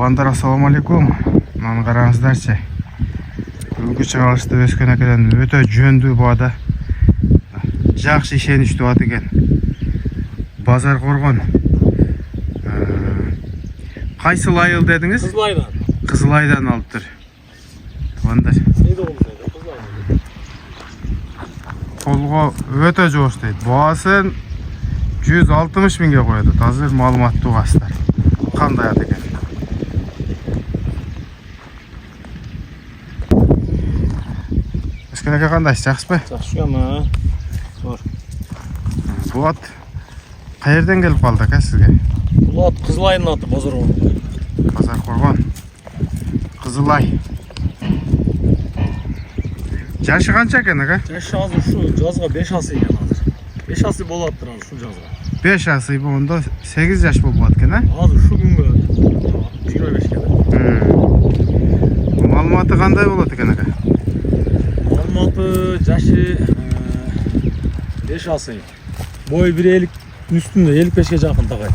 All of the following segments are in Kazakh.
Туғандар, ассалаумалейкум. Мынаны қараңыздаршы. Үлгі шығалышты өскен әкеден өте жөнді бады. Жақсы ишенішті бады екен. Базар қорған. Қайсы лайыл дедіңіз? Қызылайдан. Қызылайдан алып тұр. Туғандар. Қолға өте жоғыш дейді. Бағасын 160 мыңға қойды. Тазыр малыматты ұғастар. Қандай аты екен? Өскенеке қандайсыз, жақсы ба? Жақсы ма? Зор. Бұл ат қайерден келіп қалды әке сізге? Бұл ат Қызылайдың аты, базар қорған. Базар қорған. Қызылай. Жашы қанша екен әке? Жашы азыр шу жазға 5 асы екен азыр. 5 асы болады тұрады шу жазға. 5 асы болғанда 8 жаш болып кеткен, ә? Азыр шу күнгі 25 екен. Малыматы қандай болады екен әке? Малыматы жашы 5 асы. Бойы 1.50 үстінде 55-ке жақын тағайды.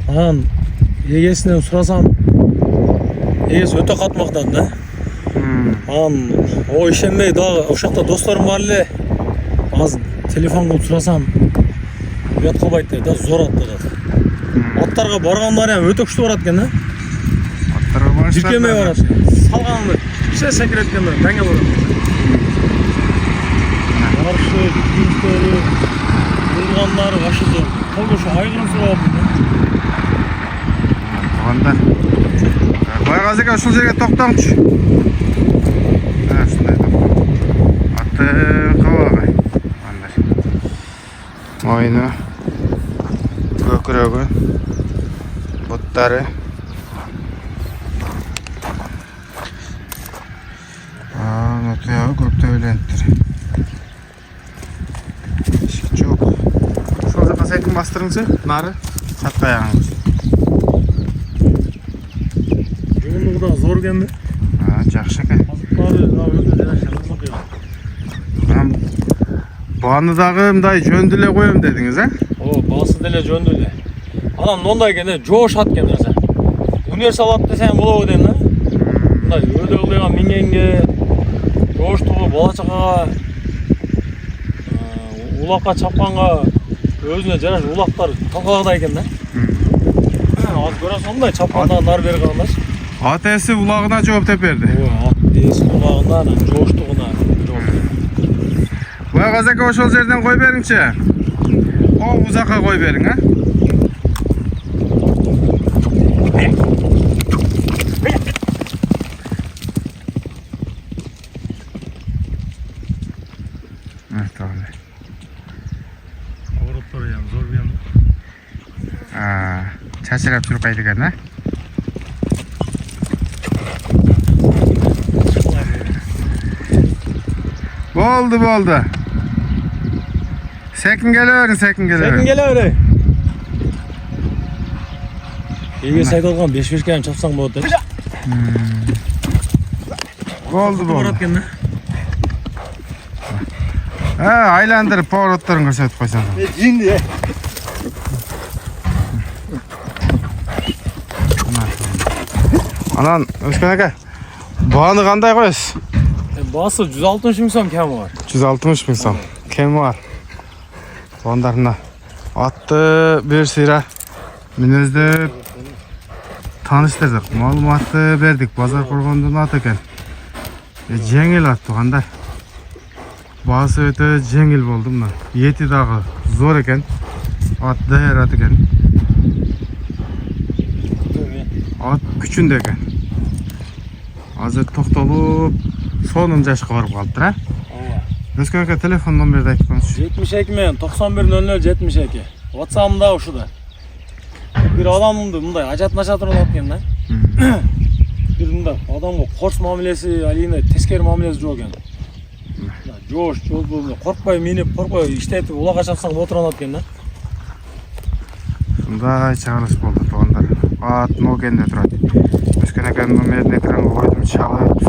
Аған егесінен сұрасам, егесі өте қатмақтады да. Аған о ішенмей дағы ұшақта достарым бар әлі. Аз телефон қылып сұрасам, ұят қылбайды да, зор атты да. Аттарға барғандар өте күшті барады екен да. Аттарға барышты. Жүркемей барады. Салғанымды іше секіреткен да, мәңге барады. Барышы, күндері, бұлғандары, ғашызы. Қолғы шу айғырын сұрауы Туғандар. Байғазыға ұшыл жерге тоқтаңшы. Атты қауаға. Мойны, көкірегі, бұттары. Тұяғы көпті өлентір. Шық жоқ. Сол жаққа сәйкін бастырыңсы, нары сатқа аяғыңыз. Жоғынлығы зор кенді. Жақшы ке. Азықтары өте жәші қиған. Бағаныдағы мындай жөнділе қойым дедіңіз, ә? О, басы деле жөнділе. Адам мындай кенде жош ат кенде сен. Универсал ат десең боло дейм да. Мындай өйдө кылган мингенге, жоштугу бала чакага, улакка чапканга өзүнө жараш улактар талкалагдай экен да. Аз көрөсүң мындай чапкандан нар бери карагандачы. Ат эси улагына жооп деп берди. Ат эси улагына, жоштугуна жооп берди. Байғазыке ошол жерден қой беріңші. О, ұзаққа қой берің, ә? Тоғындар. Ауырыптыр ем, зор бем. Чачырап жүріп қайдыған, ә? Болды. Sekin geliverin. Sekin geliverin. Ege sayda olgan 5-5 kere çapsang болады. Болды. Aylandırıp pоворотторын көрсөтүп койсоң. Жинди. Анан Өскөн ака, бааны кандай коесуз? Басы 160 мың сом кем бар. 160 мың сом кем бар. Туғандарына атты бір сыйра мүнөздеп таныштырдык. Маалыматты бердик. Базар қорғандың аты екен. Жеңіл ат туғандар. Басы өте жеңіл болды мына. Еті дағы зор екен. Ат даяр ат екен. Ат күчүндө экен. Азыр токтолуп сонун жашка барып калыптыр, а? Өскөн ака телефон номерди айтып коюңузчу. 72 мен 910072. WhatsApp'ımda ушуда. Bir adamımdı мындай ажат-начат болот экен да. Bir мындай адамга корс мамилеси, алийне тескери мамилеси жок экен. Жош, жолду коркпой минип, коркпой иштетип улакка чапсаң отурат экен да. Мындай чыгарыш болду тугандар. Ат Нокенде турат. Өскөн аканын номерин экранга койдум, чалып